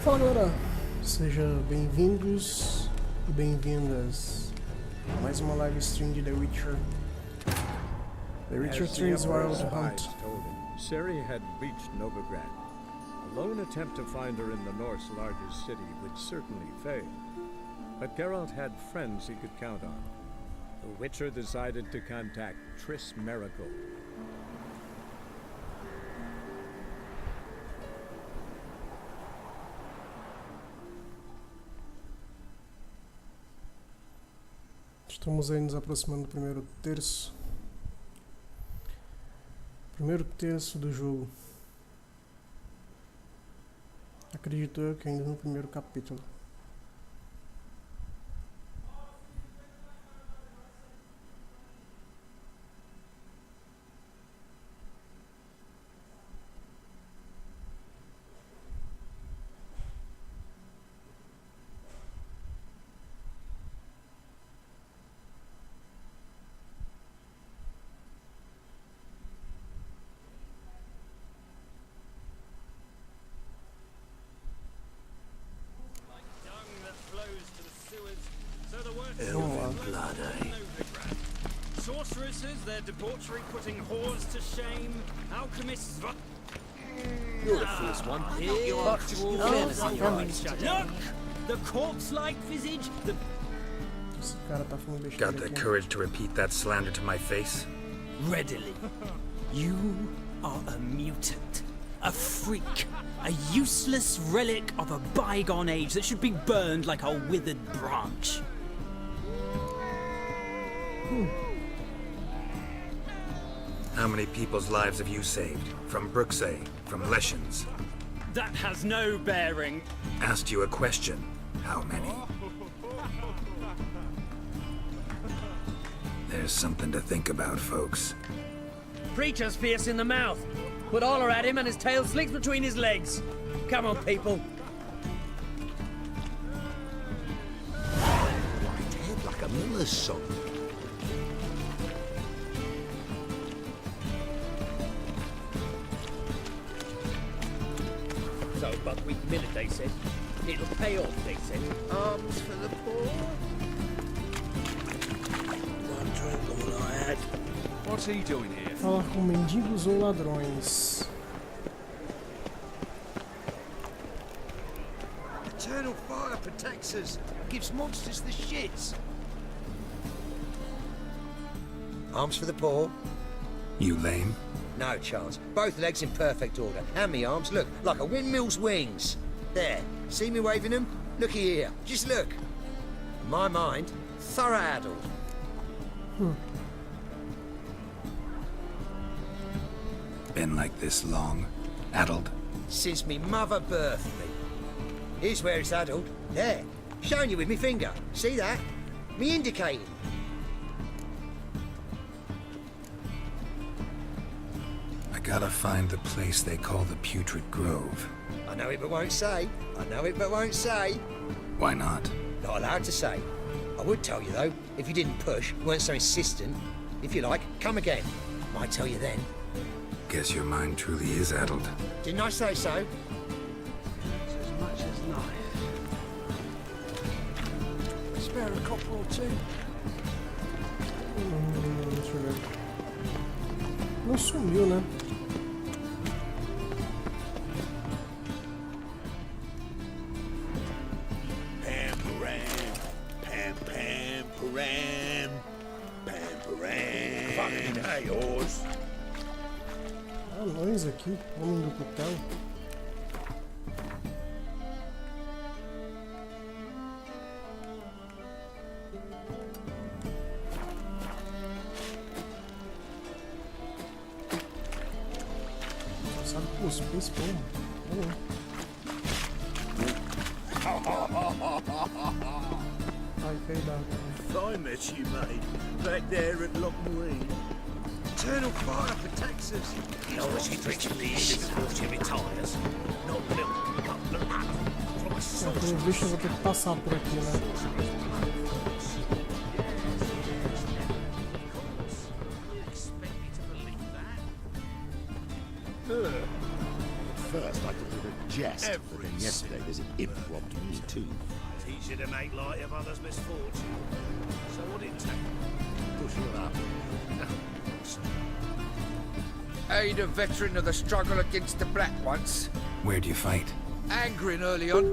Fala galera, sejam bem-vindos e bem-vindas a mais uma live stream de The Witcher. The Witcher 3 Wild Hunt. Ciri had reached Novigrad. A lone attempt to find her in the North's largest city would certainly fail. But Geralt had friends he could count on. The Witcher decided to contact Triss Merigold. Estamos aí nos aproximando do primeiro terço. Primeiro terço do jogo. Acredito eu que ainda no primeiro capítulo. Sorceresses, their debauchery putting whores to shame. Alchemists. You're the first one. Look! The corpse-like visage. Esse cara tá falando besteira Got the aqui. courage to repeat that slander to my face? Readily. You are a mutant. A freak. A useless relic of a bygone age that should be burned like a withered branch. How many people's lives have you saved? From Bruxay, from Leshens? That has no bearing. Asked you a question. How many? There's something to think about, folks. Preacher's fierce in the mouth. Put holler at him and his tail slicks between his legs. Come on, people. White head like a miller's son. So, buckwheat millet, they said. It'll pay off, they said. Arms for the poor. One drink all I had. What's he doing here? Falar com mendigos ou ladrões? Eternal fire protects us. Gives monsters the shits. Arms for the poor. You lame? No chance. Both legs in perfect order. And me arms, look, like a windmill's wings. There. See me waving them? Looky here. Just look. My mind, thorough addled. Been like this long? Addled? Since me mother birthed me. Here's where it's addled. There. Showing you with me finger. See that? Me indicating. I gotta find the place they call the Putrid Grove. I know it but won't say. I know it but won't say. Why not? Not allowed to say. I would tell you though, if you didn't push, weren't so insistent. If you like, come again. Might tell you then. Guess your mind truly is addled. Didn't I say so? As much as life. Spare a copper or two. Deixa eu ver. Não sumiu, né? Pam param, pam pam param, pam param. Fucking hey, yours. Anões aqui, homem do cutelo. Sabe cuspir esse povo? Ai, peidar. I met you, mate. Back there at Loch Marine. Eternal fire protects us. He always drinks from the inn before she retires. Not milk, but blood. From a sauce. Pelo visto eu vou ter que passar por aqui, né? first I thought it was a jest, but then yesterday there's an imp robbed me too. Easy to make light of others' misfortune. So what did it take? Push her up. Aid a veteran of the struggle against the Black once. Where'd you fight? Angering early on.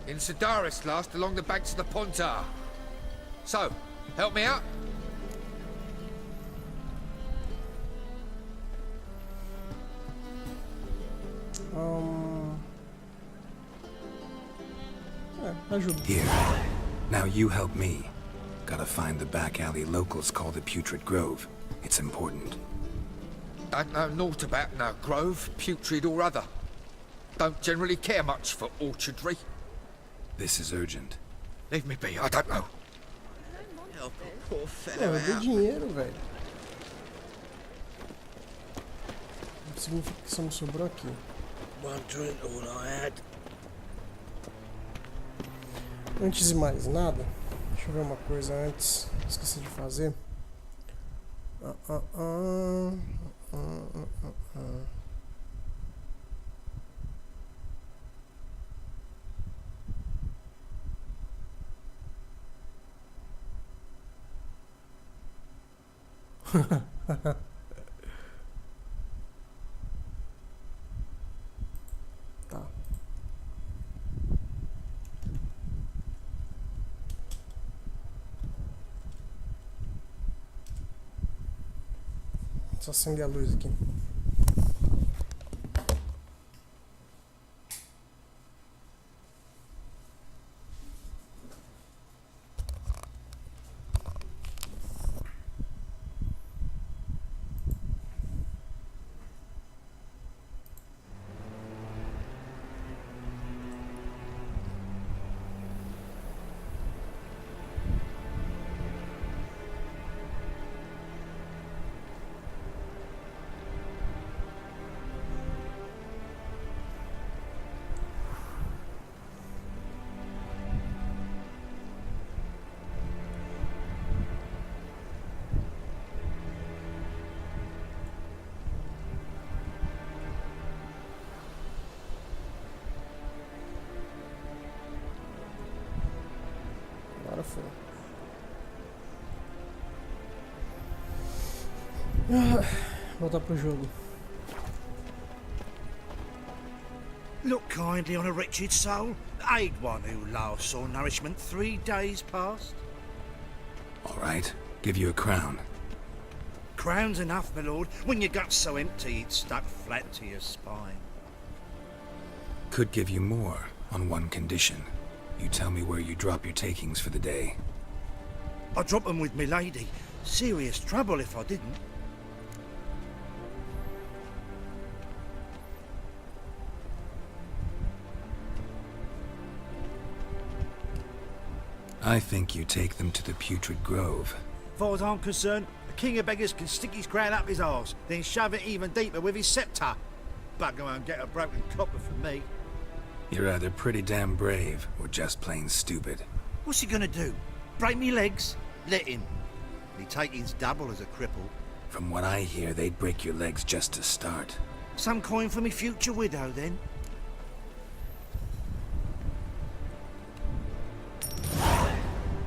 In Sedaris last, along the banks of the Pontar. So, help me out? Ajuda. Here. Now you help me. Gotta find the back alley locals call the Putrid Grove. It's important. Don't know naught about no grove, putrid or other. Don't generally care much for orchardry. This is urgent. Leave me be, I don't know. Help a poor É, fellow eu dei out. dinheiro, velho. Não significa que só me sobrou aqui. One drink all I had. Antes de mais nada, deixa eu ver uma coisa antes. Esqueci de fazer. Tá. Só acender a luz aqui. Agora foi. Voltar pro jogo. Look kindly on a wretched soul. Aid one who last saw nourishment 3 days past. All right. Give you a crown. Crown's enough, my lord, when your gut's so empty it's stuck flat to your spine. Could give you more on one condition. You tell me where you drop your takings for the day. I drop them with me lady. Serious trouble if I didn't. I think you take them to the Putrid Grove. As far as I'm concerned, the king of beggars can stick his crown up his arse, then shove it even deeper with his sceptre. Bugger won't get a broken copper from me. You're either pretty damn brave or just plain stupid. What's he gonna do? Break me legs? Let him. He take his double as a cripple. From what I hear, they'd break your legs just to start. Some coin for me future widow, then.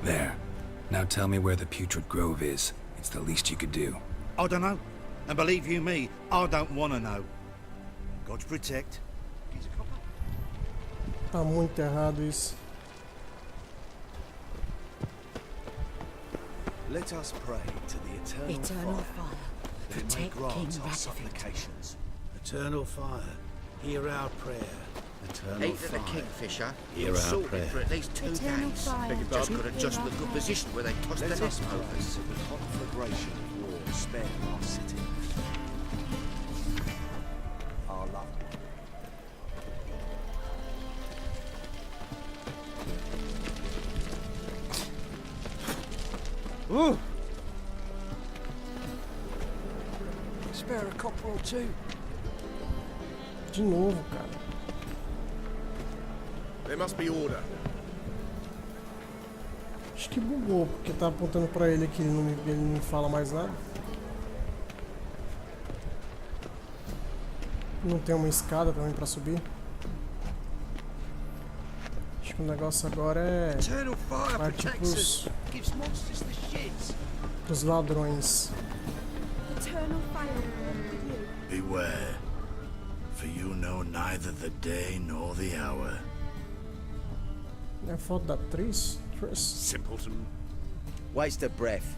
There. Now tell me where the Putrid Grove is. It's the least you could do. I don't know. And believe you me, I don't want to know. God protect. He's a copper. Tá muito errado isso. Let us pray to the eternal Fire, that it may protect grant King our Radovid. supplications. Eternal fire, hear our prayer. Eternal Eat at the fire. Kingfisher. Hear our Sorted prayer. for at least 2 Eternal days. fire, Just got to hear adjust our the good prayer. position where they tossed Let the us lip pray over. so the conflagration of war spare our city. Our love. Spare a copper or two. De novo, cara. There must be order. Acho que bugou, porque tá apontando pra ele aqui, ele não fala mais nada. Não tem uma escada também pra subir. Acho que o negócio agora é partir pros ladrões. Beware, for you know neither the day nor the hour. É a foto da atriz? Simpleton. Waste of breath.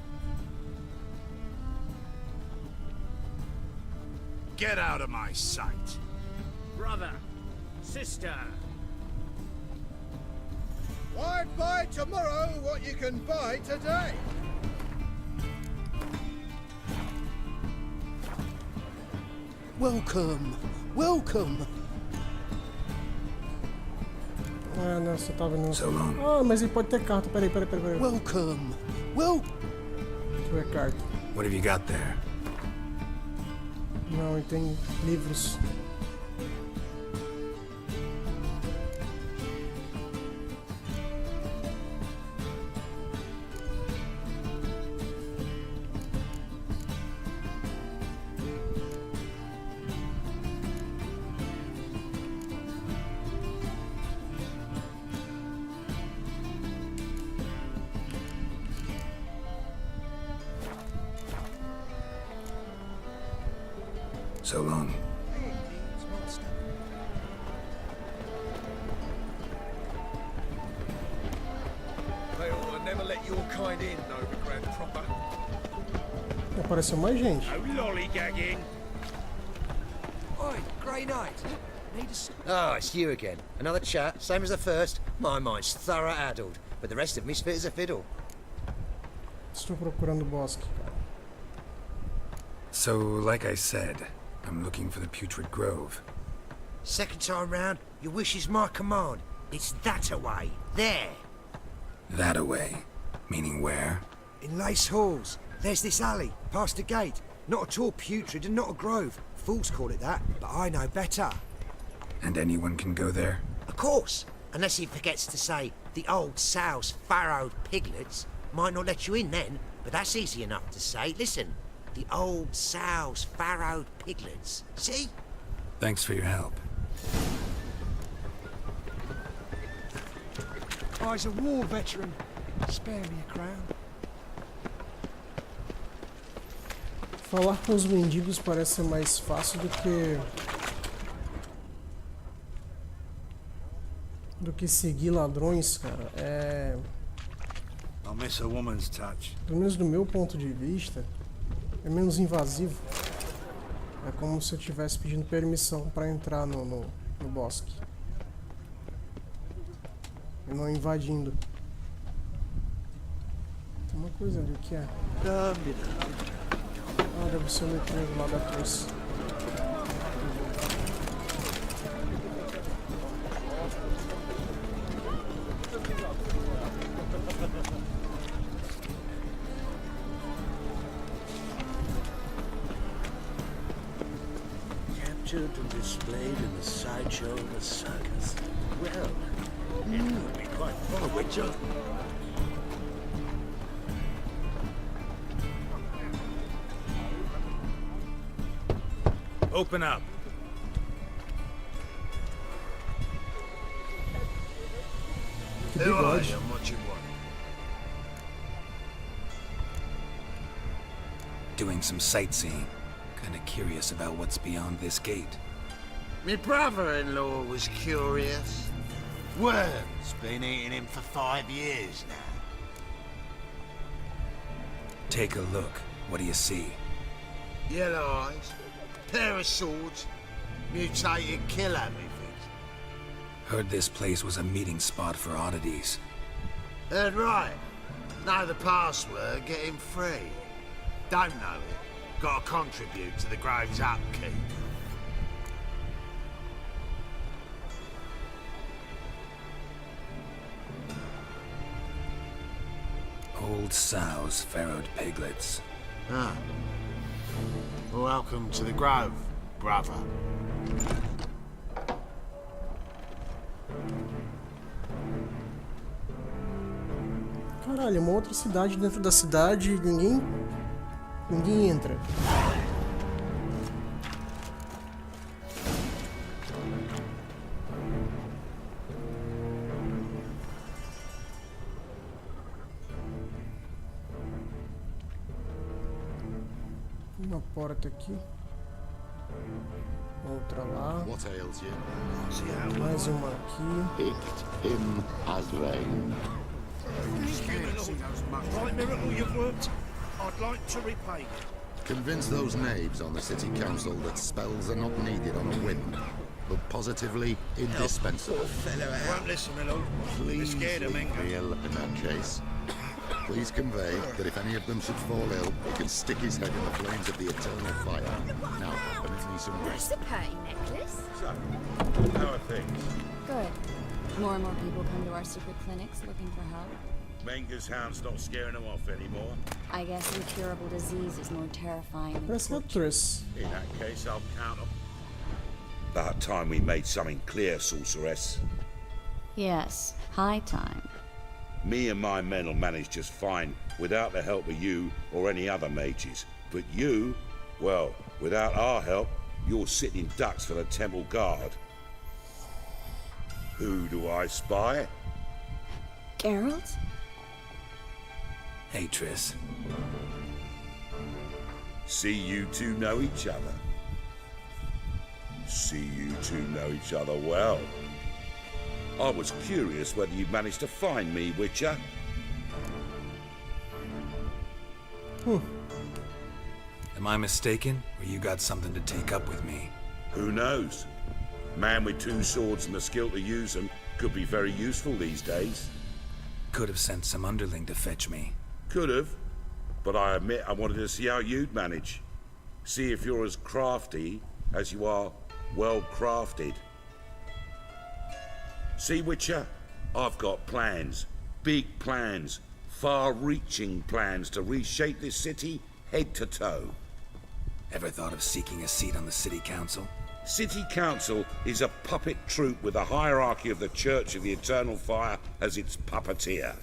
Get out of my sight. Brother, sister. Why buy tomorrow what you can buy today? Welcome! Welcome! Ah, não, você tá vendo. Ah, mas ele pode ter carta. Peraí. Welcome! Deixa eu ver a carta. What have you got there? Não, ele tem livros. So long. They ought to never let your kind in, Novigrad proper. Apareceu mais gente. No lollygagging. Oi, Grey Knight. Oh, it's you again. Another chat, same as the first. My mind's thorough addled, but the rest of me's fit as a fiddle. Estou procurando o bosque, cara. So, like I said, I'm looking for the Putrid Grove. Second time round, your wish is my command. It's that away. There. That away? Meaning where? In Lace Halls. There's this alley, past the gate. Not at all putrid and not a grove. Fools call it that, but I know better. And anyone can go there? Of course. Unless he forgets to say, the old sow's farrowed piglets. Might not let you in then, but that's easy enough to say. Listen. The old sow's farrowed piglets. See? Thanks for your help. I's a war veteran. Spare me a crown. Falar com os mendigos parece ser mais fácil do que seguir ladrões, cara. I'll miss a woman's touch. Pelo menos do meu ponto de vista, é menos invasivo. É como se eu estivesse pedindo permissão para entrar no bosque. E não invadindo. Tem uma coisa ali, o que é? Ah, deve ser o letreiro lá da atriz. Captured and displayed in the sideshow of a circus. Well, it would be quite fun, Witcher. Open up. Who are you and what you want? Doing some sightseeing. Kinda curious about what's beyond this gate. My brother-in-law was curious. Worms been eating him for 5 years now. Take a look. What do you see? Yellow eyes, pair of swords, mutated killer, methinks. Heard this place was a meeting spot for oddities. Heard right. Know the password, get him free. Don't know it. Gotta contribute to the Grove's upkeep. Old sows, farrowed piglets. Ah. Welcome to the Grove, brother. Caralho, é uma outra cidade dentro da cidade e ninguém entra. porta aqui. Outra lá. What ails you? Mais uma aqui. Picked him as rain. Right miracle you've worked. I'd like to repay you. Convince those knaves on the city council that spells are not needed on a whim, but positively indispensable. Won't listen, my lord. We're Please scared of leave Menga. me ill in that case. Please convey that if any of them should fall ill, he can stick his head in the flames of the eternal fire. Now, permit me some That's rest. a pretty necklace. So, how are things? Good. More and more people come to our secret clinics looking for help. Menga's hound's not scaring them off anymore. I guess incurable disease is more terrifying than Parece uma Triss. In that case, I'll count them. About time we made something clear, sorceress. Yes, high time. Me and my men will manage just fine without the help of you or any other mages. But you, well, without our help, you're sitting ducks for the temple guard. Who do I spy? Geralt? Hey, Triss. See you two know each other. See you two know each other well. I was curious whether you managed to find me, Witcher. Am I mistaken, or you got something to take up with me? Who knows? Man with two swords and the skill to use them could be very useful these days. Could have sent some underling to fetch me. Could have, but I admit I wanted to see how you'd manage. See if you're as crafty as you are well crafted. See, Witcher, I've got plans. Big plans. Far-reaching plans to reshape this city head to toe. Ever thought of seeking a seat on the city council? City Council is a puppet troupe with the hierarchy of the Church of the Eternal Fire as its puppeteer.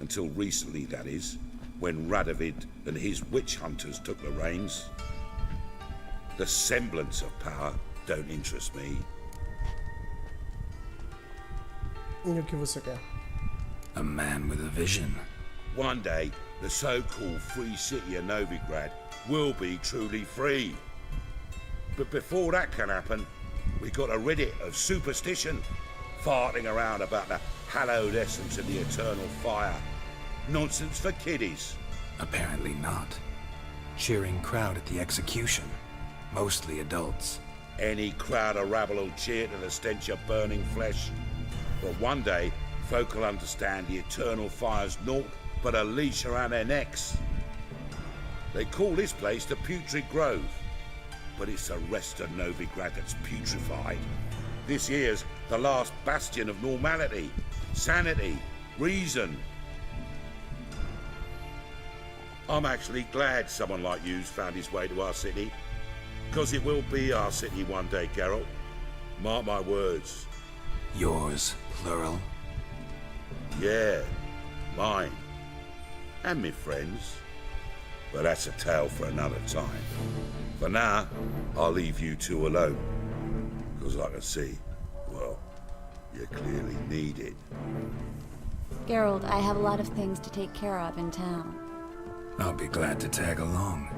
Until recently, that is, when Radovid and his witch hunters took the reins. The semblance of power don't interest me. E o que você quer? A man with a vision. One day, the so-called free city of Novigrad will be truly free. But before that can happen, we got to rid it of superstition, farting around about the hallowed essence of the eternal fire. Nonsense for kiddies. Apparently not. Cheering crowd at the execution. Mostly adults. Any crowd of rabble will cheer to the stench of burning flesh. But one day, folk will understand the eternal fire's naught but a leash around their necks. They call this place the Putrid Grove, but it's the rest of Novigrad that's putrefied. This here's the last bastion of normality, sanity, reason. I'm actually glad someone like you's found his way to our city, because it will be our city one day, Geralt. Mark my words. Yours, plural? Yeah, mine. And me friends. But that's a tale for another time. For now, I'll leave you two alone. Because I can see, well, you clearly need it. Geralt, I have a lot of things to take care of in town. I'll be glad to tag along.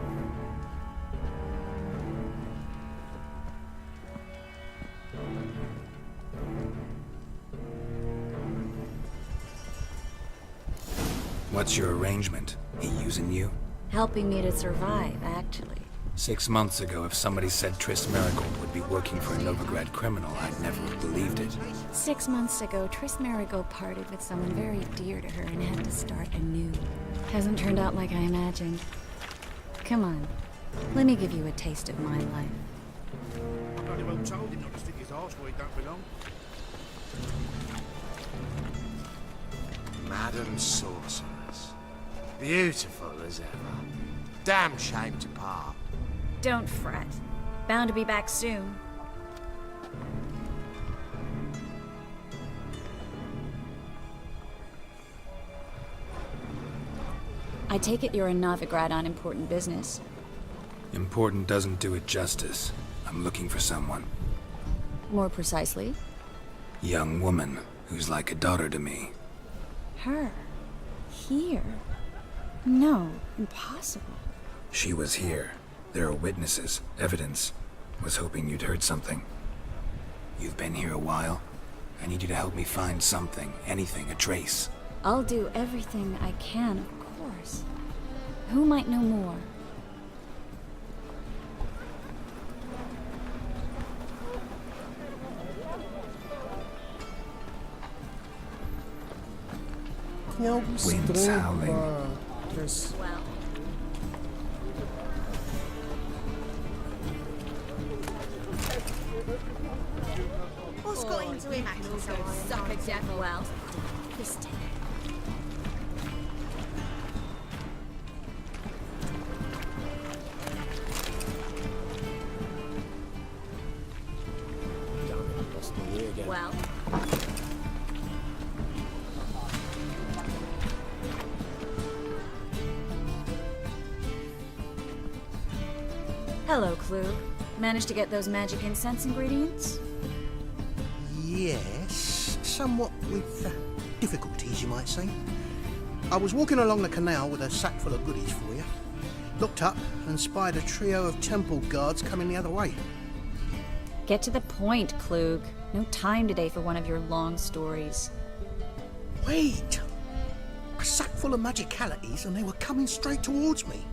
What's your arrangement? He using you? Helping me to survive, actually. 6 months ago, if somebody said Triss Marigold would be working for a Novigrad criminal, I'd never have believed it. 6 months ago, Triss Marigold parted with someone very dear to her and had to start anew. Hasn't turned out like I imagined. Come on, let me give you a taste of my life. I bloody well told him not to stick his arse where he don't belong. Madam Sorceress. Beautiful as ever. Damn shame to part. Don't fret. Bound to be back soon. I take it you're in Novigrad on important business. Important doesn't do it justice. I'm looking for someone. More precisely? Young woman who's like a daughter to me. Her? Here? No, impossible. She was here. There are witnesses, evidence. Was hoping you'd heard something. You've been here a while. I need you to help me find something, anything, a trace. I'll do everything I can, of course. Who might know more? Tem algo estranho com a... What's got into him acting so suck a death well? Piston. Well. Hello, Clue. Managed to get those magic incense ingredients? Yes, somewhat with difficulties, you might say. I was walking along the canal with a sack full of goodies for you. Looked up and spied a trio of temple guards coming the other way. Get to the point, Klug. No time today for one of your long stories. Wait! A sack full of magicalities and they were coming straight towards me.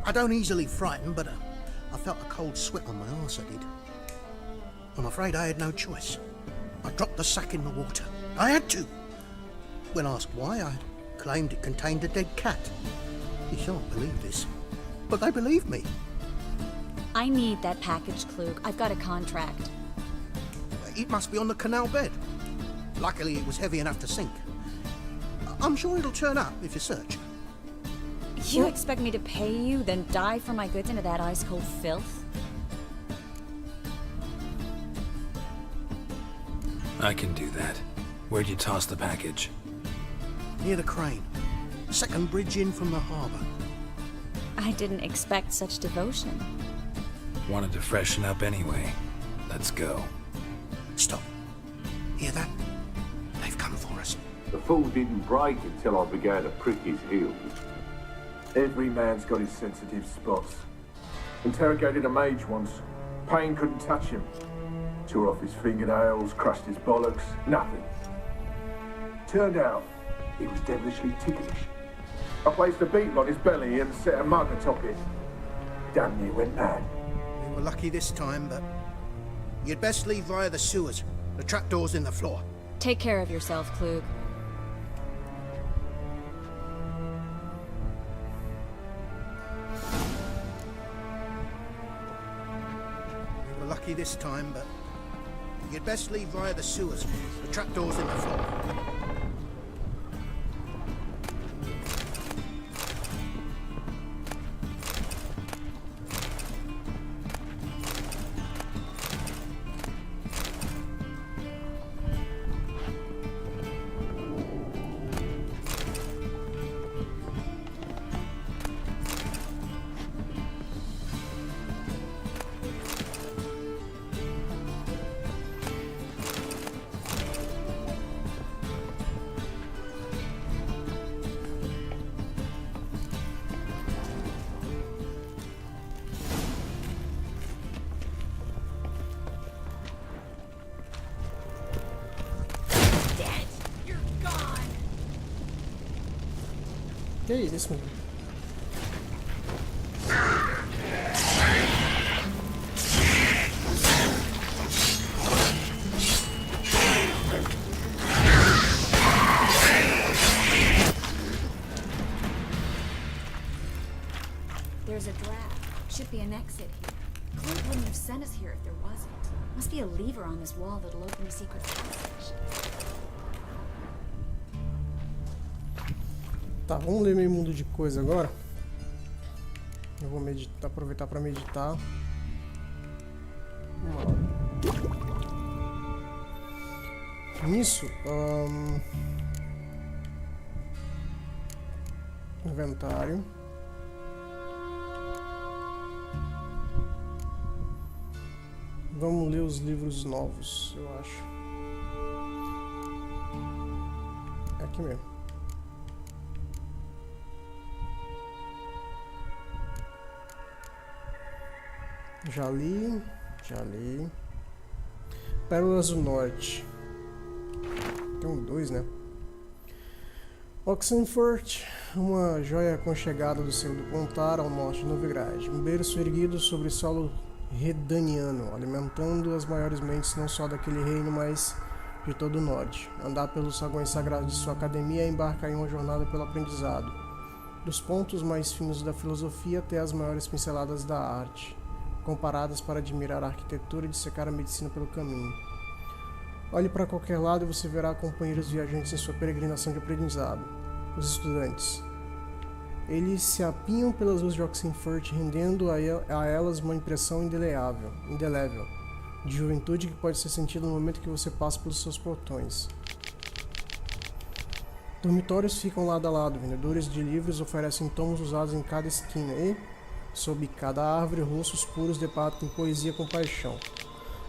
I don't easily frighten, but I felt a cold sweat on my arse, I did. I'm afraid I had no choice. I dropped the sack in the water. I had to. When asked why, I claimed it contained a dead cat. You shan't believe this, but they believed me. I need that package, Klug. I've got a contract. It must be on the canal bed. Luckily, it was heavy enough to sink. I'm sure it'll turn up if you search. You expect me to pay you, then dive for my goods into that ice-cold filth? I can do that. Where'd you toss the package? Near the crane. Second bridge in from the harbour. I didn't expect such devotion. Wanted to freshen up anyway. Let's go. Stop. Hear that? They've come for us. The fall didn't break until I began to prick his heels. Every man's got his sensitive spots. Interrogated a mage once. Pain couldn't touch him. Tore off his fingernails, crushed his bollocks, nothing. Turned out, he was devilishly ticklish. I placed a beetle on his belly and set a mug atop it. Damn near went mad. We were lucky this time, but you'd best leave via the sewers. The trapdoor's in the floor. Take care of yourself, Klug. We were lucky this time, but you'd best leave via the sewers. The trapdoor's in the floor. Que é isso, mano? There's a draft. Should be an exit here. Clint wouldn't have sent us here if there wasn't. Must be a lever on this wall that'll open a secret passage. Tá, vamos ler meio mundo de coisa agora. Eu vou meditar, aproveitar para meditar. Vamos lá. Nisso, inventário. Vamos ler os livros novos, eu acho. É aqui mesmo. Já li. Pérolas do Norte. Tem 2, né? Oxenford, uma joia aconchegada do século do Contar ao norte de Novigrad. Um berço erguido sobre solo redaniano, alimentando as maiores mentes não só daquele reino, mas de todo o norte. Andar pelos saguões sagrados de sua academia é embarcar em uma jornada pelo aprendizado, dos pontos mais finos da filosofia até as maiores pinceladas da arte, comparadas para admirar a arquitetura e dissecar a medicina pelo caminho. Olhe para qualquer lado e você verá companheiros viajantes em sua peregrinação de aprendizado, os estudantes. Eles se apinham pelas ruas de Oxenford, rendendo a elas uma impressão indelével, de juventude que pode ser sentida no momento que você passa pelos seus portões. Dormitórios ficam lado a lado, vendedores de livros oferecem tomos usados em cada esquina e, sob cada árvore, rostos puros debatem poesia com paixão.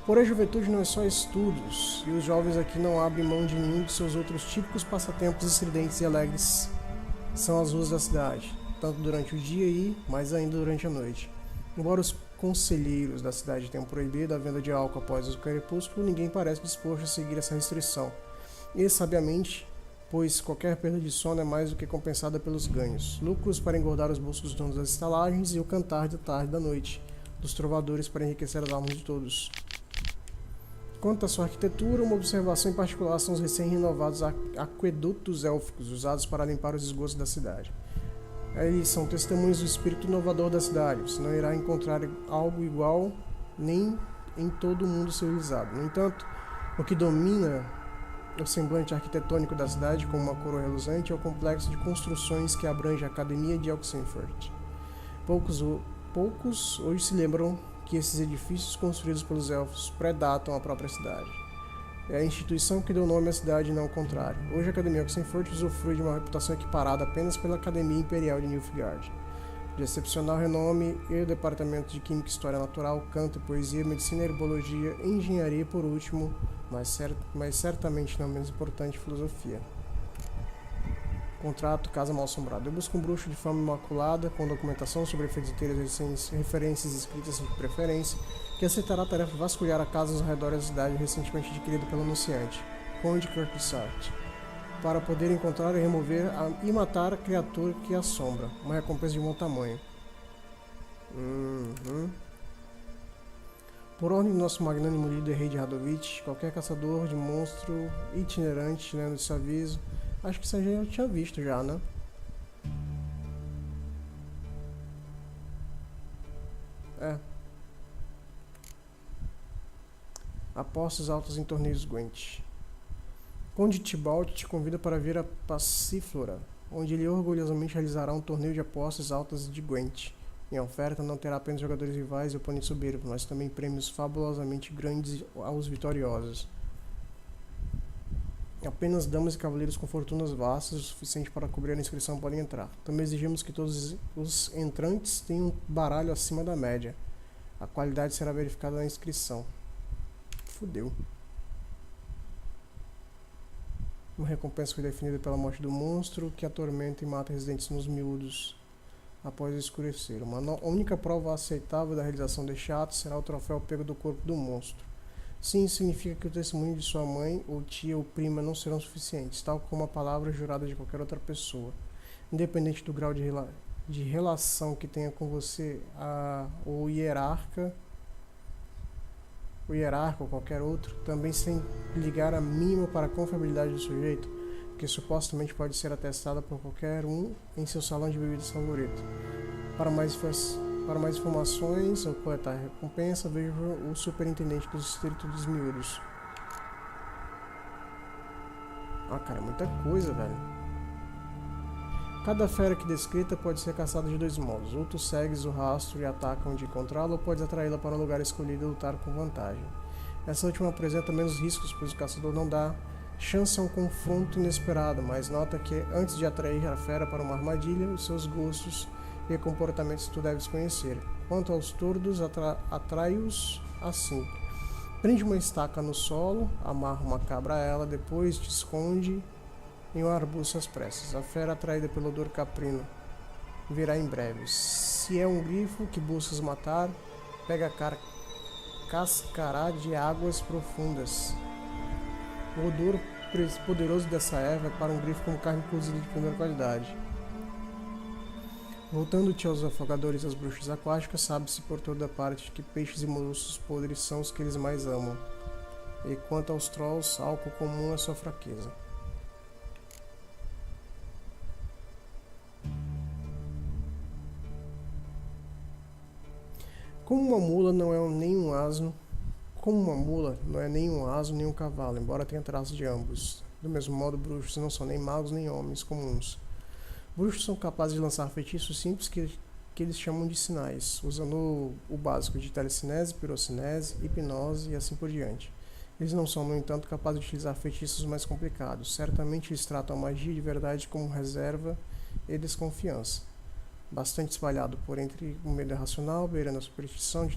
Porém, a juventude não é só estudos, e os jovens aqui não abrem mão de nenhum de seus outros típicos passatempos estridentes e alegres. São as ruas da cidade, tanto durante o dia e, mais ainda, durante a noite. Embora os conselheiros da cidade tenham proibido a venda de álcool após o crepúsculo, ninguém parece disposto a seguir essa restrição. E, sabiamente, pois qualquer perda de sono é mais do que compensada pelos ganhos. Lucros para engordar os bolsos dos donos das estalagens e o cantar de tarde e da noite dos trovadores para enriquecer as almas de todos. Quanto à sua arquitetura, uma observação em particular são os recém-renovados aquedutos élficos usados para limpar os esgotos da cidade. Eles são testemunhos do espírito inovador da cidade. Você não irá encontrar algo igual nem em todo o mundo civilizado. No entanto, o que domina o semblante arquitetônico da cidade, como uma coroa reluzente, é o complexo de construções que abrange a Academia de Oxenford. Poucos hoje se lembram que esses edifícios construídos pelos elfos predatam a própria cidade. É a instituição que deu nome à cidade e não o contrário. Hoje a Academia Oxenford usufrui de uma reputação equiparada apenas pela Academia Imperial de Nilfgaard, de excepcional renome e o Departamento de Química e História Natural, Canto e Poesia, Medicina, Herbologia, Engenharia e, por último, mas certamente não menos importante, Filosofia. Contrato Casa Mal Assombrada. Eu busco um bruxo de fama imaculada, com documentação sobre efeitos inteiros, referências escritas de preferência, que aceitará a tarefa de vasculhar a casa nos arredores da cidade recentemente adquirida pelo anunciante, Conde Kirksart, para poder encontrar e remover e matar a criatura que assombra, uma recompensa de bom tamanho. Por ordem do nosso magnânimo líder Rei de Radovich, qualquer caçador de monstro itinerante lendo esse aviso. Acho que isso aí eu tinha visto já, né? Apostas altas em torneios Gwent. Conde Tibalt te convida para vir a Passiflora, onde ele orgulhosamente realizará um torneio de apostas altas de Gwent. Em oferta não terá apenas jogadores rivais e oponentes soberbos, mas também prêmios fabulosamente grandes aos vitoriosos. Apenas damas e cavaleiros com fortunas vastas o suficiente para cobrir a inscrição podem entrar. Também exigimos que todos os entrantes tenham um baralho acima da média. A qualidade será verificada na inscrição. Fudeu. Uma recompensa foi definida pela morte do monstro, que atormenta e mata residentes nos miúdos após escurecer. Uma única prova aceitável da realização deste ato será o troféu pego do corpo do monstro. Sim, isso significa que o testemunho de sua mãe, ou tia ou prima não serão suficientes, tal como a palavra jurada de qualquer outra pessoa. Independente do grau de relação que tenha com você, o hierarca ou qualquer outro, também sem ligar a mínima para a confiabilidade do sujeito, que supostamente pode ser atestada por qualquer um em seu salão de bebidas favorito. Para mais informações ou coletar recompensa, veja o superintendente do distrito dos miúdos. Cara, é muita coisa, velho. Cada fera aqui descrita pode ser caçada de dois modos. Ou tu segues o rastro e ataca onde encontrá-la, ou podes atraí-la para um lugar escolhido e lutar com vantagem. Essa última apresenta menos riscos, pois o caçador não dá chance a um confronto inesperado, mas nota que antes de atrair a fera para uma armadilha, os seus gostos e comportamentos tu deves conhecer. Quanto aos tordos, atrai-os assim. Prende uma estaca no solo, amarra uma cabra a ela, depois te esconde em um arbusto às pressas. A fera atraída pelo odor caprino virá em breve. Se é um grifo que buscas matar, pega cascará de águas profundas. O odor poderoso dessa erva é para um grifo como carne cozida de primeira qualidade. Voltando-te aos afogadores e às bruxas aquáticas, sabe-se por toda parte que peixes e moluscos podres são os que eles mais amam. E quanto aos trolls, álcool comum é sua fraqueza. Como uma mula não é nem um asno nem um cavalo, embora tenha traços de ambos. Do mesmo modo, bruxos não são nem magos nem homens comuns. Bruxos são capazes de lançar feitiços simples que eles chamam de sinais, usando o básico de telecinese, pirocinese, hipnose e assim por diante. Eles não são, no entanto, capazes de utilizar feitiços mais complicados. Certamente eles tratam a magia de verdade como reserva e desconfiança. Bastante espalhado por entre o medo irracional, beirando a superstição de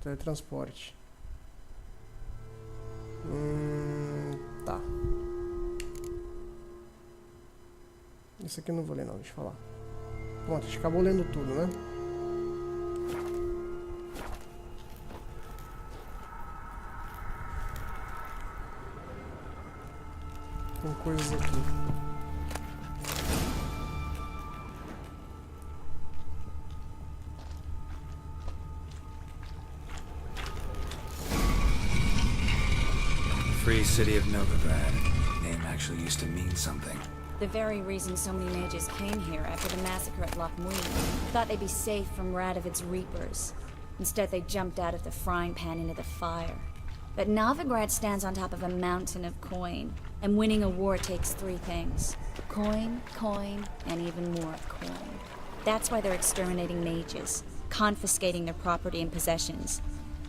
teletransporte. Tá. Esse aqui eu não vou ler não, deixa eu falar. Pronto, a gente acabou lendo tudo, né? Tem coisas aqui. Free city of Novigrad. Name actually used to mean something. The very reason so many mages came here after the massacre at Loch Muin. Thought they'd be safe from Radovid's reapers. Instead, they jumped out of the frying pan into the fire. But Novigrad stands on top of a mountain of coin, and winning a war takes 3 things. Coin, coin, and even more coin. That's why they're exterminating mages, confiscating their property and possessions.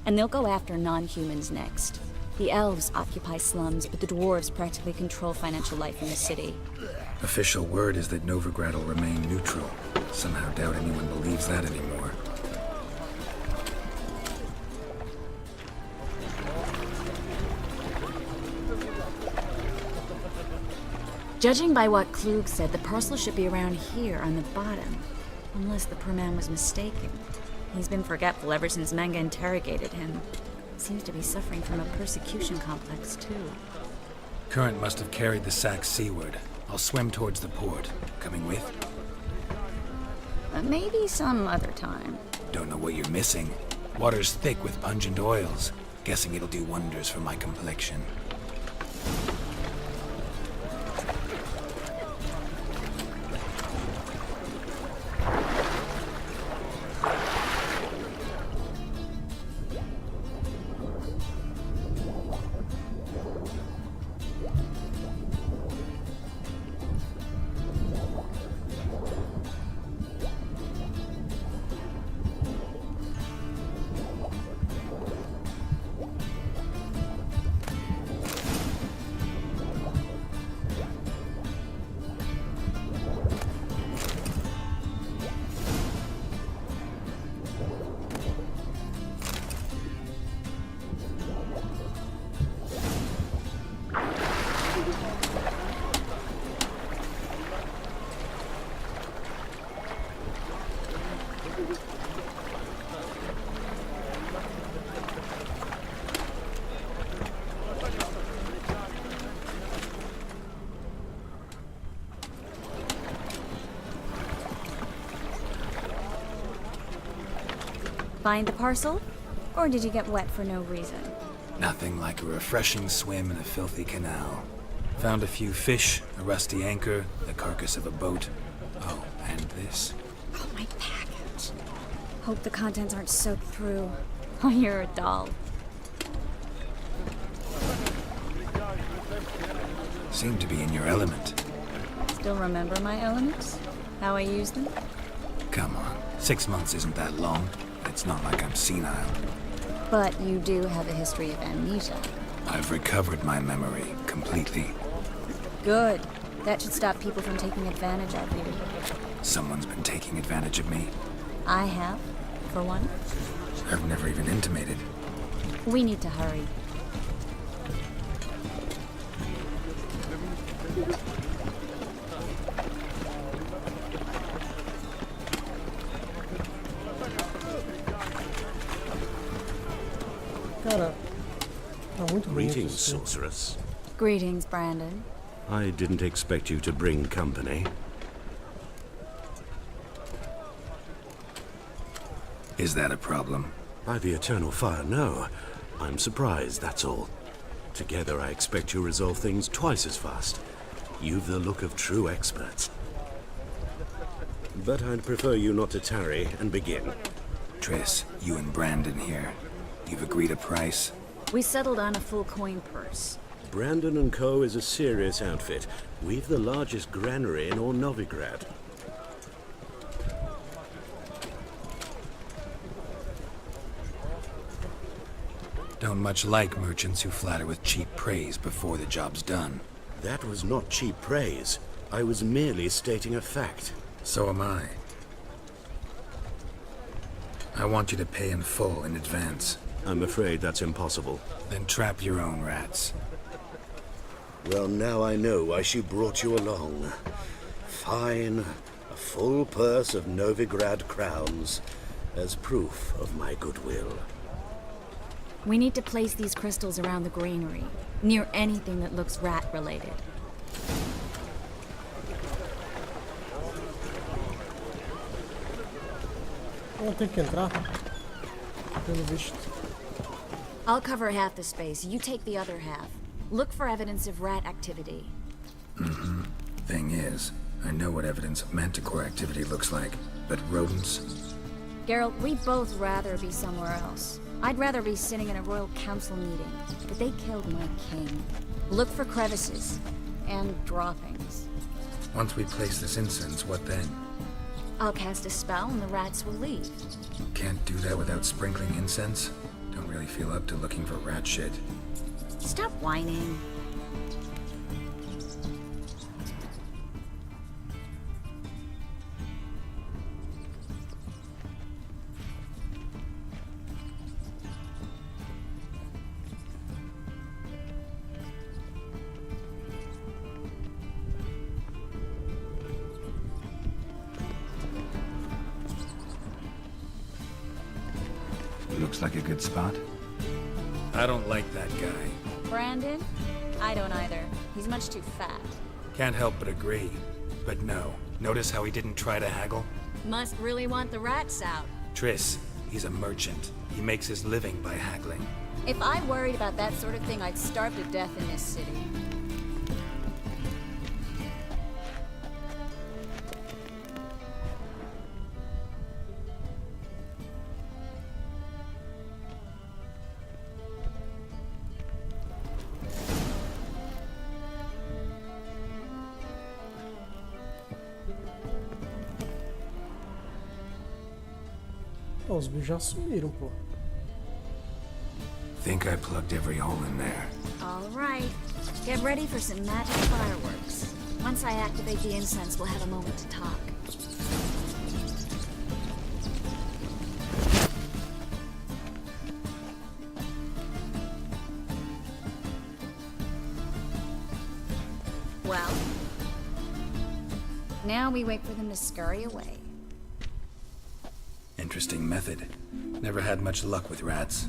And they'll go after non-humans next. The elves occupy slums, but the dwarves practically control financial life in the city. Official word is that Novigrad will remain neutral. Somehow doubt anyone believes that anymore. Judging by what Klug said, the parcel should be around here on the bottom. Unless the poor man was mistaken. He's been forgetful ever since Manga interrogated him. Seems to be suffering from a persecution complex, too. Current must have carried the sack seaward. I'll swim towards the port. Coming with? Maybe some other time. Don't know what you're missing. Water's thick with pungent oils. Guessing it'll do wonders for my complexion. Find the parcel? Or did you get wet for no reason? Nothing like a refreshing swim in a filthy canal. Found a few fish, a rusty anchor, the carcass of a boat. Oh, and this. Oh, my package. Hope the contents aren't soaked through. Oh, you're a doll. Seem to be in your element. Still remember my elements? How I use them? Come on, 6 months isn't that long. It's not like I'm senile. But you do have a history of amnesia. I've recovered my memory completely. Good. That should stop people from taking advantage of you. Someone's been taking advantage of me. I have, for one. I've never even intimated. We need to hurry. Tá muito bonito Greetings, esse filme. sorceress. Greetings, Brandon. I didn't expect you to bring company. Is that a problem? By the eternal fire, no. I'm surprised, that's all. Together, I expect you resolve things twice as fast. You've the look of true experts. But I'd prefer you not to tarry and begin. Triss, you and Brandon here. You've agreed a price? We settled on a full coin purse. Brandon and Co. is a serious outfit. We've the largest granary in all Novigrad. Don't much like merchants who flatter with cheap praise before the job's done. That was not cheap praise. I was merely stating a fact. So am I. I want you to pay in full in advance. I'm afraid that's impossible. Then trap your own rats. Well, now I know why she brought you along. Fine. A full purse of Novigrad crowns as proof of my goodwill. We need to place these crystals around the granary, near anything that looks rat-related. Vamos ter que entrar. Pelo visto. I'll cover half the space, you take the other half. Look for evidence of rat activity. Mm-hmm. Thing is, I know what evidence of manticore activity looks like, but rodents? Geralt, we'd both rather be somewhere else. I'd rather be sitting in a royal council meeting, but they killed my king. Look for crevices and droppings. Once we place this incense, what then? I'll cast a spell and the rats will leave. Can't do that without sprinkling incense? Don't really feel up to looking for rat shit. Stop whining. Looks like a good spot. I don't like that guy. Brandon? I don't either. He's much too fat. Can't help but agree. But no. Notice how he didn't try to haggle? Must really want the rats out. Triss, he's a merchant. He makes his living by haggling. If I worried about that sort of thing, I'd starve to death in this city. Oh, os bichos já sumiram, pô. Think I plugged every hole in there. All right. Get ready for some magic fireworks. Once I activate the incense, we'll have a moment to talk. Well, now we wait for them to scurry away. Interesting method. Never had much luck with rats.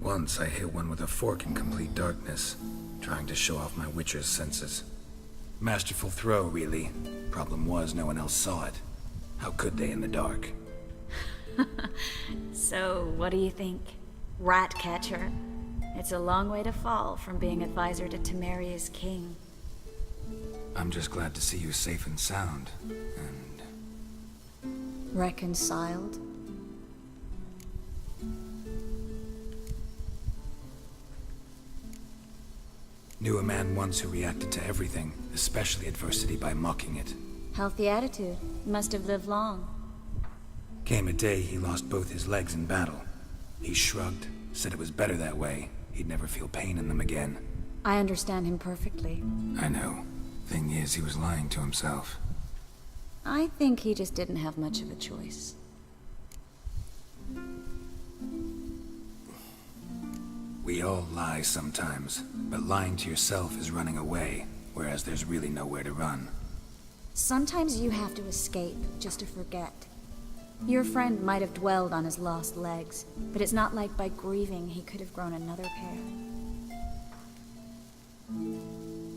Once I hit one with a fork in complete darkness, trying to show off my witcher's senses. Masterful throw, really. Problem was, no one else saw it. How could they in the dark? So, what do you think? Rat catcher? It's a long way to fall from being advisor to Temeria's king. I'm just glad to see you safe and sound. And Reconciled? knew a man once who reacted to everything, especially adversity, by mocking it. Healthy attitude. Must have lived long. Came a day he lost both his legs in battle. He shrugged, said it was better that way. He'd never feel pain in them again. I understand him perfectly. I know. Thing is, he was lying to himself. I think he just didn't have much of a choice. We all lie sometimes, but lying to yourself is running away, whereas there's really nowhere to run. Sometimes you have to escape, just to forget. Your friend might have dwelled on his lost legs, but it's not like by grieving he could have grown another pair.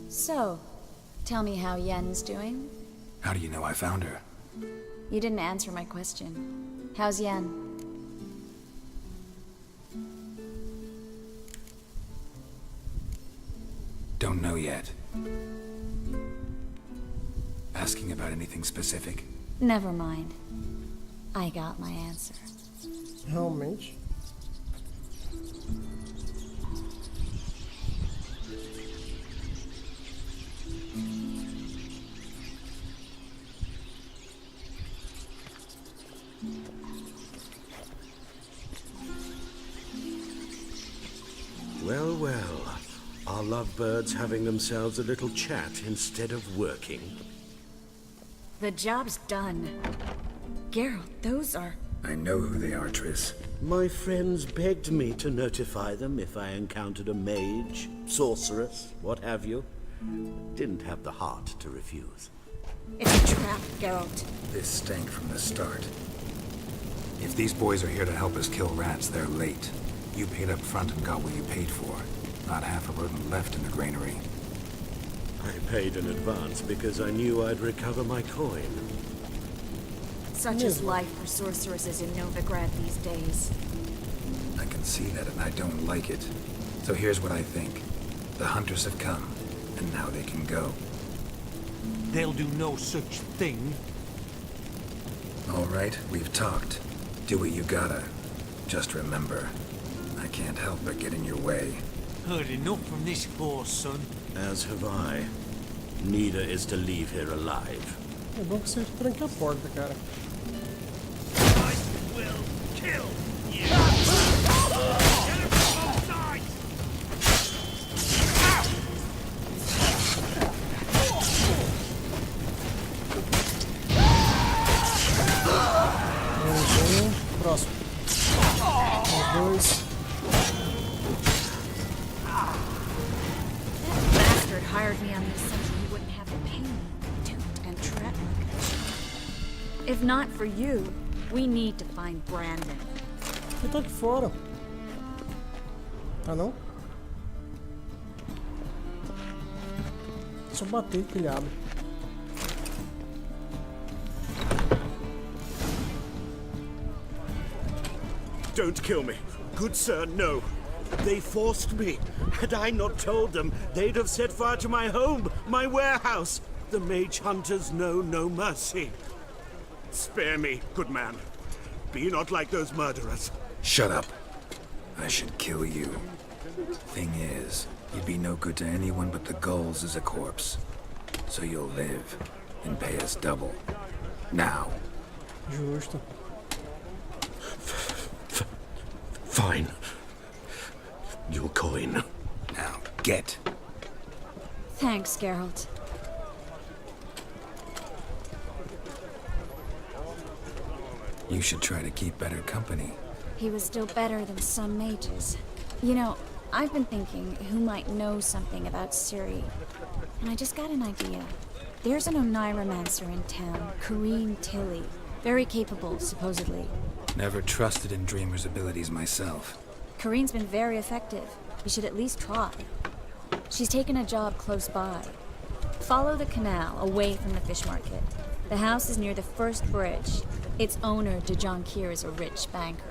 So, tell me how Yen's doing? How do you know I found her? You didn't answer my question. How's Yen? Don't know yet. Asking about anything specific? Never mind. I got my answer. Realmente. Well, well. Are lovebirds having themselves a little chat instead of working? The job's done. Geralt, those are... I know who they are, Triss. My friends begged me to notify them if I encountered a mage, sorceress, what have you. Didn't have the heart to refuse. It's a trap, Geralt. This stank from the start. If these boys are here to help us kill rats, they're late. You paid up front and got what you paid for. Not half a rodent left in the granary. I paid in advance because I knew I'd recover my coin. Such is life for sorceresses in Novigrad these days. I can see that and I don't like it. So here's what I think. The hunters have come, and now they can go. They'll do no such thing. All right, we've talked. Do what you gotta. Just remember, I can't help but get in your way. Heard enough from this horse, son. As have I. Neither is to leave here alive. É bom que você tranque a porta, cara. I will kill you. Get him from both sides. Próximo. Os dois. Bastard hired me on the assumption he wouldn't have to pay me, duped and trapped like this. If not for you, we need to find Brandon. Ele tá aqui fora. Tá não? Só bater que ele abre. Don't kill me. Good sir, no. They forced me. Had I not told them, they'd have set fire to my home, my warehouse. The mage hunters know no mercy. Spare me, good man. Be not like those murderers. Shut up. I should kill you. Thing is, you'd be no good to anyone but the gulls as a corpse. So you'll live and pay us double. Now. Justo. Fine. Your coin. Now, get. Thanks, Geralt. You should try to keep better company. He was still better than some mages. You know, I've been thinking who might know something about Ciri. And I just got an idea. There's an Oneiromancer in town, Corrine Tilly. Very capable, supposedly. Never trusted in Dreamer's abilities myself. Corrine's been very effective. You should at least try. She's taken a job close by. Follow the canal, away from the fish market. The house is near the first bridge. Its owner, de Jonquier, is a rich banker.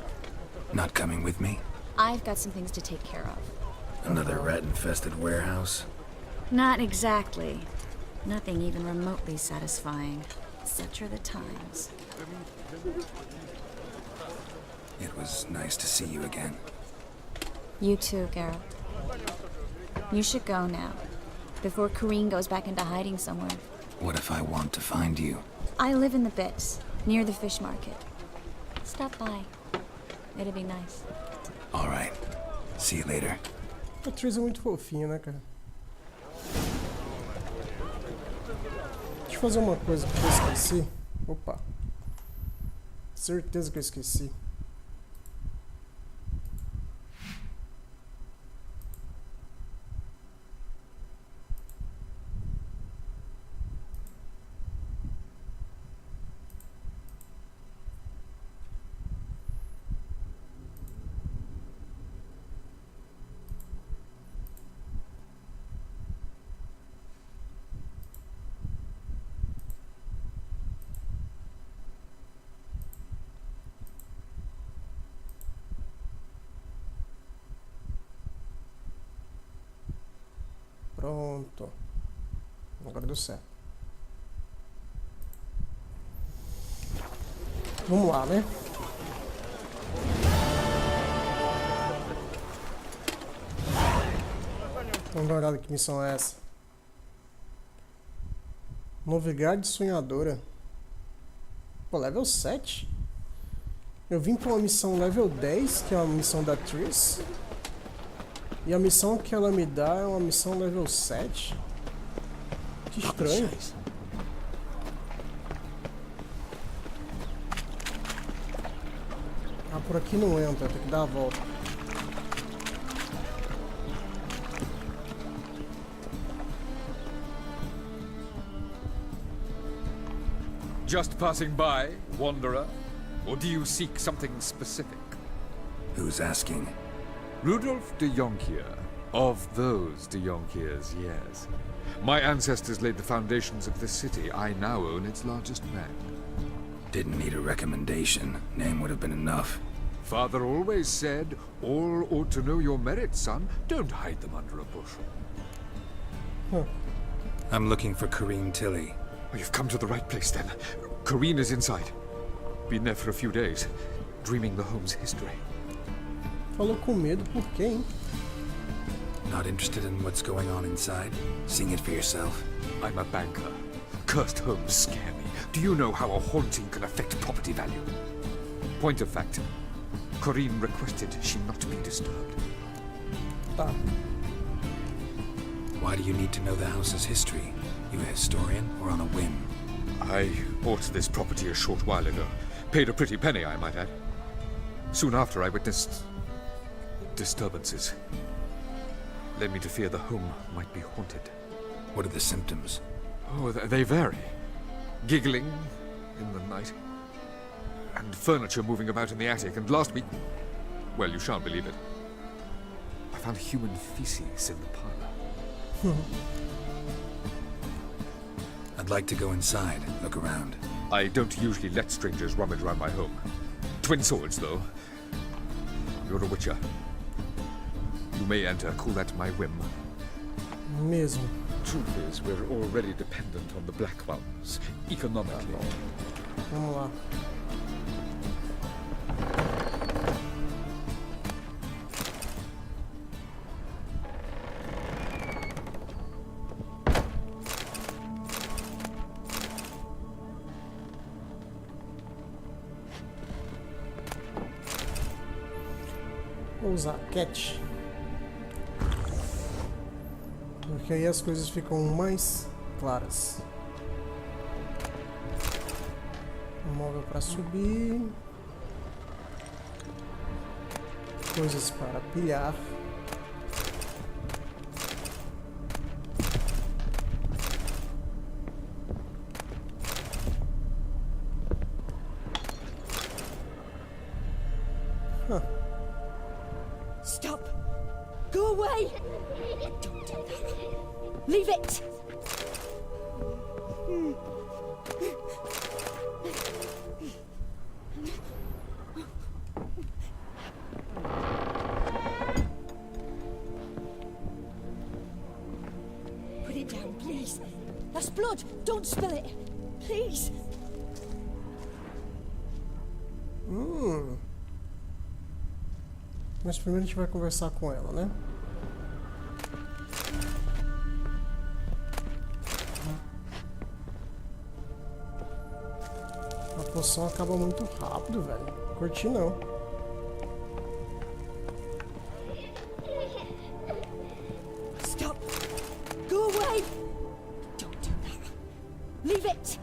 Not coming with me? I've got some things to take care of. Another rat-infested warehouse? Not exactly. Nothing even remotely satisfying. Such are the times. It was nice to see you again. You too, Geralt. You should go now, before Corrine goes back into hiding somewhere. What if I want to find you? I live in the Bits, near the fish market. Stop by. It'd be nice. All right. See you later. A Triss é muito fofinha, né, cara? Deixa eu fazer uma coisa que eu esqueci. Opa. Certeza que eu esqueci. Pronto. Agora deu certo. Vamos lá, né? Vamos dar uma olhada que missão é essa. Novidade sonhadora. Pô, level 7? Eu vim pra uma missão level 10, que é uma missão da Triss. E a missão que ela me dá é uma missão level 7. Que estranho. Ah, por aqui não entra, tem que dar a volta. Just passing by, wanderer? Or do you seek something specific? Who's asking? Rudolf de Jonkier. Of those de Jonkiers, yes. My ancestors laid the foundations of this city. I now own its largest bank. Didn't need a recommendation. Name would have been enough. Father always said, all ought to know your merits, son. Don't hide them under a bushel. I'm looking for Corrine Tilly. Oh, you've come to the right place, then. Corrine is inside. Been there for a few days, dreaming the home's history. Falou com medo, por quê, hein? Not interested in what's going on inside? Seeing it for yourself? I'm a banker. Cursed homes scare me. Do you know how a haunting can affect property value? Point of fact, Corrine requested she not be disturbed. Tá. Why do you need to know the house's history? You a historian or on a whim? I bought this property a short while ago. Paid a pretty penny, I might add. Soon after, I witnessed disturbances. Led me to fear the home might be haunted. What are the symptoms? Oh, they vary. Giggling in the night. And furniture moving about in the attic. And last week, well, you shan't believe it, I found human feces in the parlor. I'd like to go inside, look around. I don't usually let strangers rummage around my home. Twin swords, though. You're a witcher. You may enter, call that my whim. Mesmo. Truth is, we're already dependent on the Black Ones, economically. Vamos lá. Vou usar cat. Porque aí as coisas ficam mais claras. Móvel para subir. Coisas para pilhar. Stop! Go away! Don't do that. Leave it! Put it down, please. That's blood. Don't spill it. Please. Mas primeiro a gente vai conversar com ela, né? A poção acaba muito rápido, velho. Curti não. Stop! Go away! Don't do that. Leave it!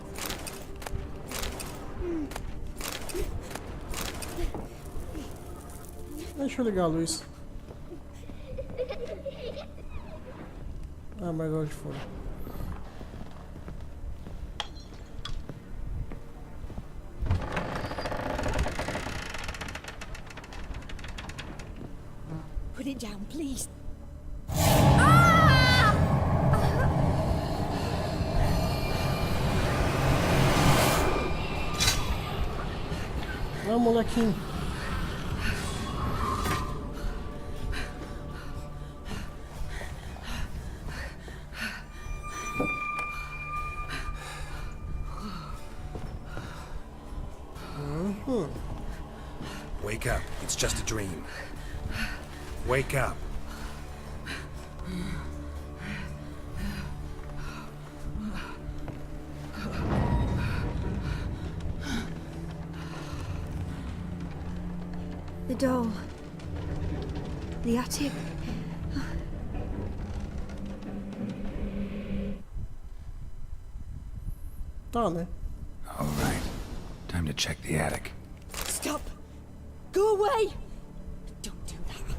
Deixa eu ligar a luz. Ah, mas onde foi? Put it down, please. Ah, molequinho. it's just a dream. Wake up. The doll. The attic. All right. Time to check the attic. Stop! Go away! Don't do that.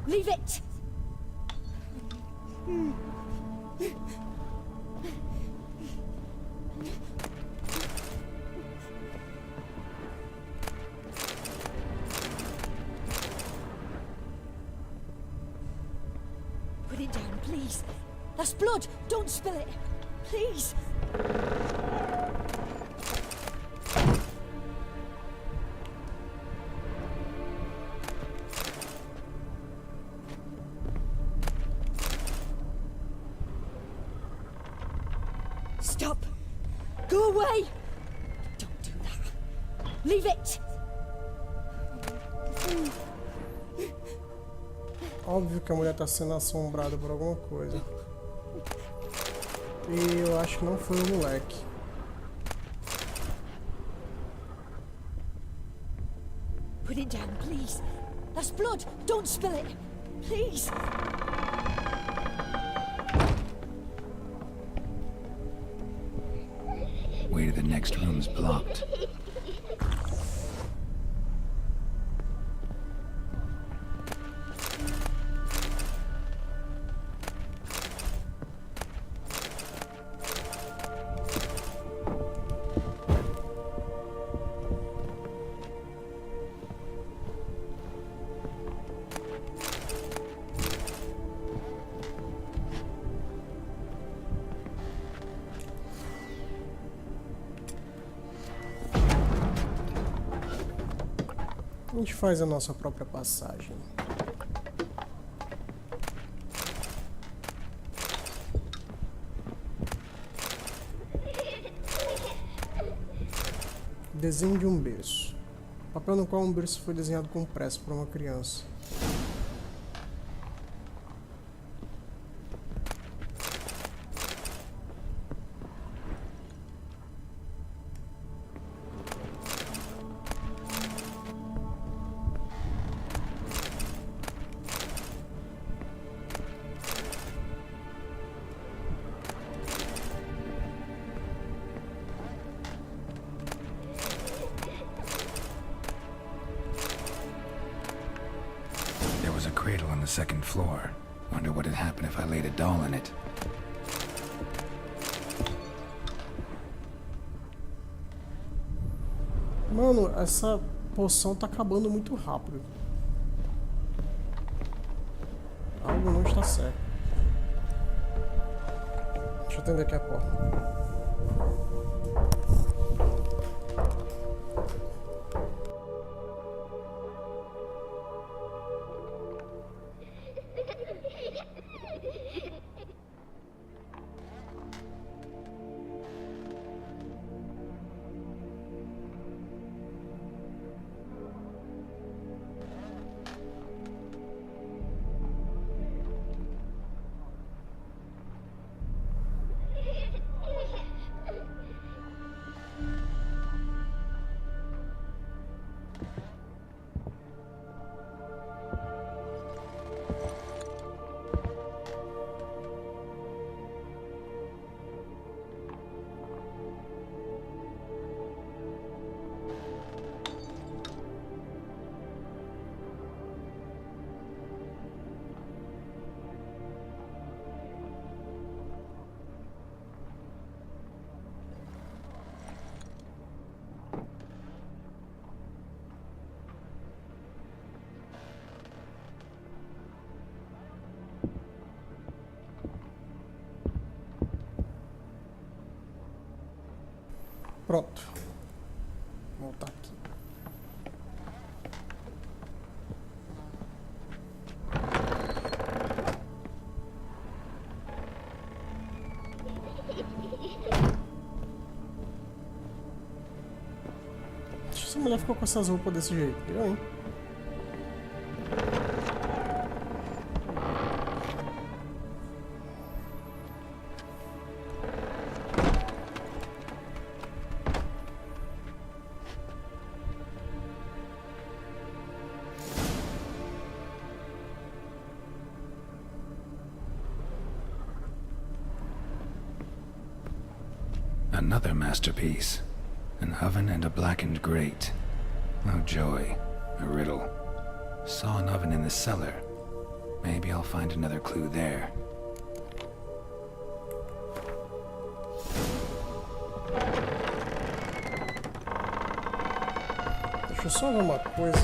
Leave it! Put it down, please. That's blood! Don't spill it! Please! Stop! Go away! Don't do that. Leave it! Óbvio que a mulher tá sendo assombrada por alguma coisa. E eu acho que não foi o moleque. Put it down, please. That's blood. Don't spill it. Please. Way to the next room's blocked. A gente faz a nossa própria passagem. Desenho de um berço. Papel no qual um berço foi desenhado com pressa por uma criança. Cradle on the second floor. Wonder what would happen if I laid a doll in it. Mano, essa poção tá acabando muito rápido. Algo não está certo. Deixa eu atender aqui a porta. Pronto. Vou voltar aqui. Essa mulher ficou com essas roupas desse jeito, deu, hein? Another masterpiece. An oven and a blackened grate. Oh joy. A riddle. Saw an oven in the cellar. Maybe I'll find another clue there. Deixa eu só ver uma coisa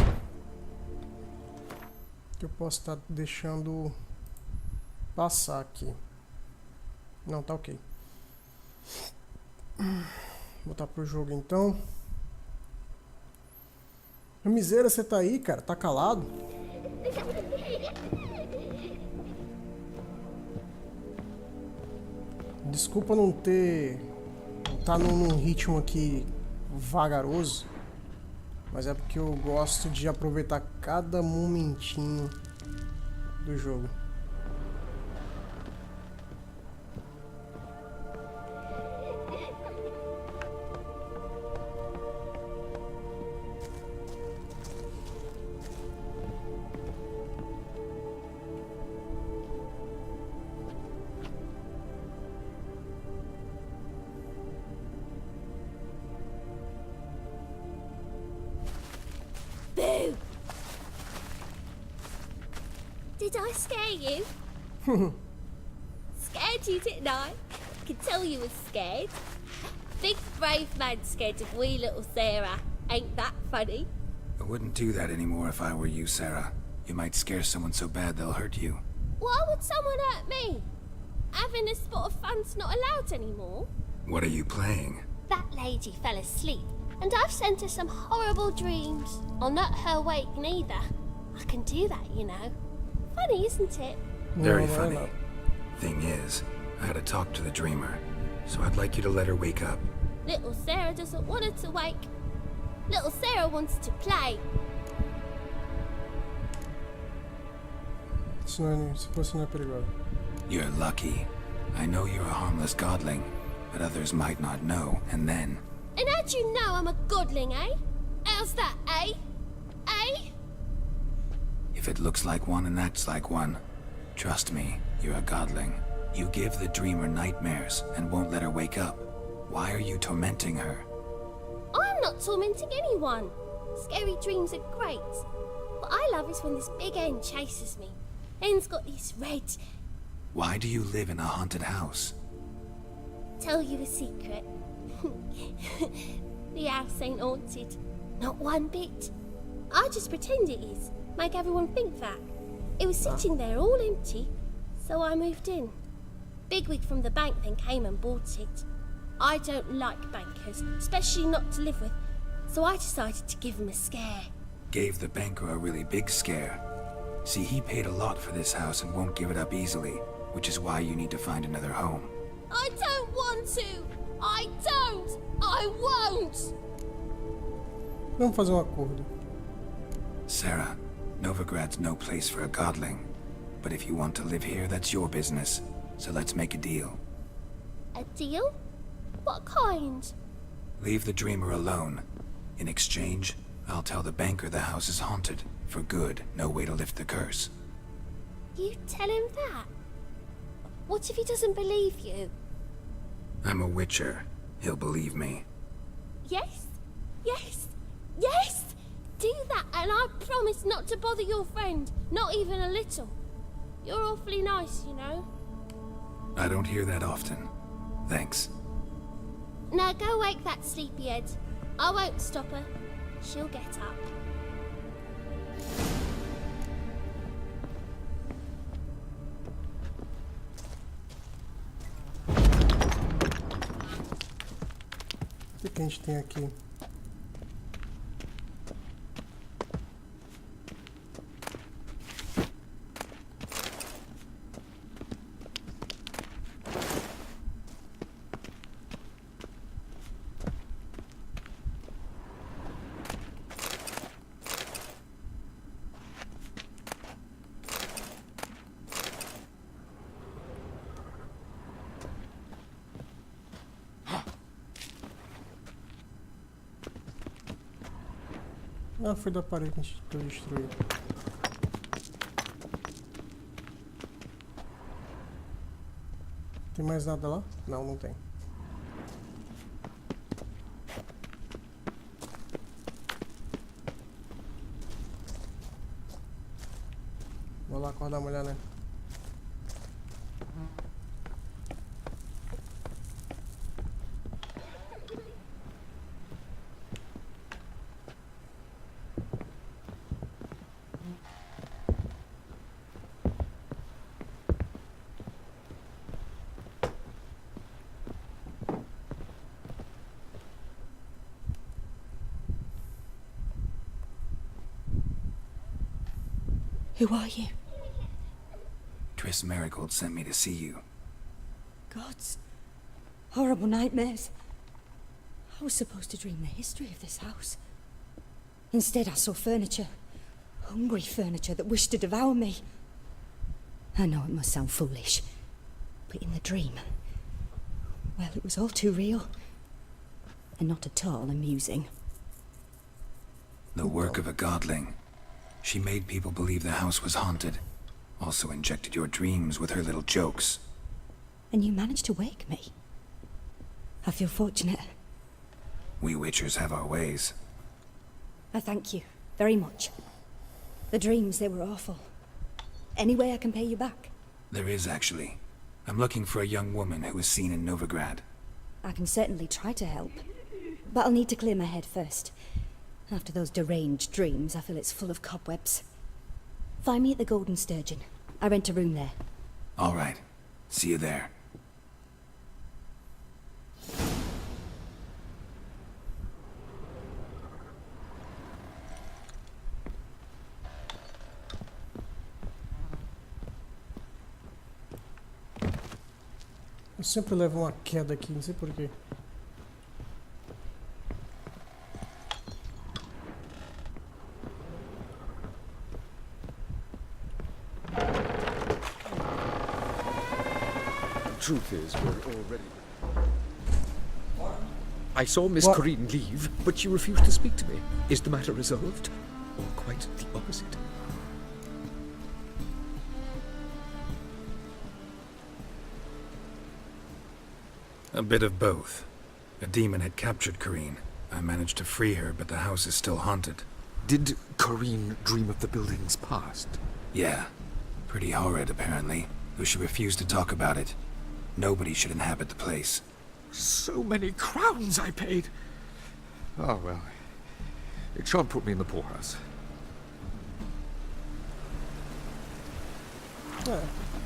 que eu posso estar deixando passar aqui. Não, tá ok. Vou voltar pro jogo então. Miséria, você tá aí, cara? Tá calado? Desculpa não ter... tá num ritmo aqui vagaroso. Mas é porque eu gosto de aproveitar cada momentinho do jogo. Boo! Did I scare you? Scared you, didn't I? Could tell you was scared. Big brave man scared of wee little Sarah. Ain't that funny? I wouldn't do that anymore if I were you, Sarah. You might scare someone so bad they'll hurt you. Why would someone hurt me? Having a spot of fun's not allowed anymore. What are you playing? That lady fell asleep, and I've sent her some horrible dreams. I'll not her wake neither. I can do that, you know. Funny, isn't it? Very funny. Thing is, I had to talk to the dreamer, so I'd like you to let her wake up. Little Sarah doesn't want her to wake. Little Sarah wants to play. Se fosse não é perigoso. You're lucky. I know you're a harmless godling, but others might not know, and then... And how'd you know I'm a godling, eh? How's that, eh? Eh? If it looks like one and acts like one, trust me, you're a godling. You give the dreamer nightmares and won't let her wake up. Why are you tormenting her? I'm not tormenting anyone. Scary dreams are great. What I love is when this big hen chases me. Hen's got these red... Why do you live in a haunted house? Tell you a secret. The house ain't haunted. Not one bit. I just pretend it is. Make everyone think that. It was sitting there all empty, so I moved in. Bigwig from the bank then came and bought it. I don't like bankers, especially not to live with, so I decided to give him a scare. Gave the banker a really big scare. See, he paid a lot for this house and won't give it up easily, which is why you need to find another home. I don't want to! I don't! I won't! Vamos fazer um acordo. Sarah, Novigrad's no place for a godling. But if you want to live here, that's your business. So let's make a deal. A deal? What kind? Leave the dreamer alone. In exchange, I'll tell the banker the house is haunted. For good, no way to lift the curse. You tell him that? What if he doesn't believe you? I'm a witcher. He'll believe me. Yes? Yes? Yes! Do that and I promise not to bother your friend. Not even a little. You're awfully nice, you know. I don't hear that often. Thanks. Now go wake that sleepyhead. I won't stop her. She'll get up. O que a gente tem aqui? Ah, foi da parede que eu destruí. Tem mais nada lá? Não, não tem. Bora dar uma olhada. Who are you? Triss Marigold sent me to see you. Gods. Horrible nightmares. I was supposed to dream the history of this house. Instead, I saw furniture. Hungry furniture that wished to devour me. I know it must sound foolish, but in the dream, well, it was all too real. And not at all amusing. The work of a godling. She made people believe the house was haunted. Also injected your dreams with her little jokes. And you managed to wake me. I feel fortunate. We Witchers have our ways. I thank you very much. The dreams, they were awful. Any way I can pay you back? There is, actually. I'm looking for a young woman who was seen in Novigrad. I can certainly try to help. But I'll need to clear my head first. After those deranged dreams, I feel it's full of cobwebs. Find me at the Golden Sturgeon. I rent a room there. All right. See you there. Eu sempre levo uma queda aqui, não sei porquê. Truth is, we're already... I saw Miss What? Corrine leave, but she refused to speak to me. Is the matter resolved? Or quite the opposite? A bit of both. A demon had captured Corrine. I managed to free her, but the house is still haunted. Did Corrine dream of the building's past? Yeah. Pretty horrid, apparently, though she refused to talk about it. Nobody should inhabit the place. So many crowns I paid! Oh, well. It shan't put me in the poorhouse.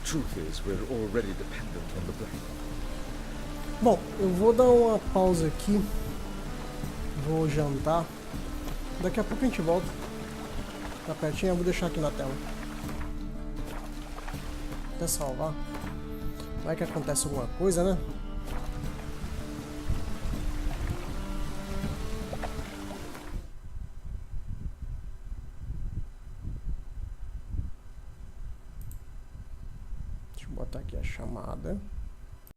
Truth is, we're already dependent on the black. Bom, eu vou dar uma pausa aqui. Vou jantar. Daqui a pouco a gente volta. Tá pertinho, eu vou deixar aqui na tela. Até salvar. Vai que acontece alguma coisa, né? Deixa eu botar aqui a chamada.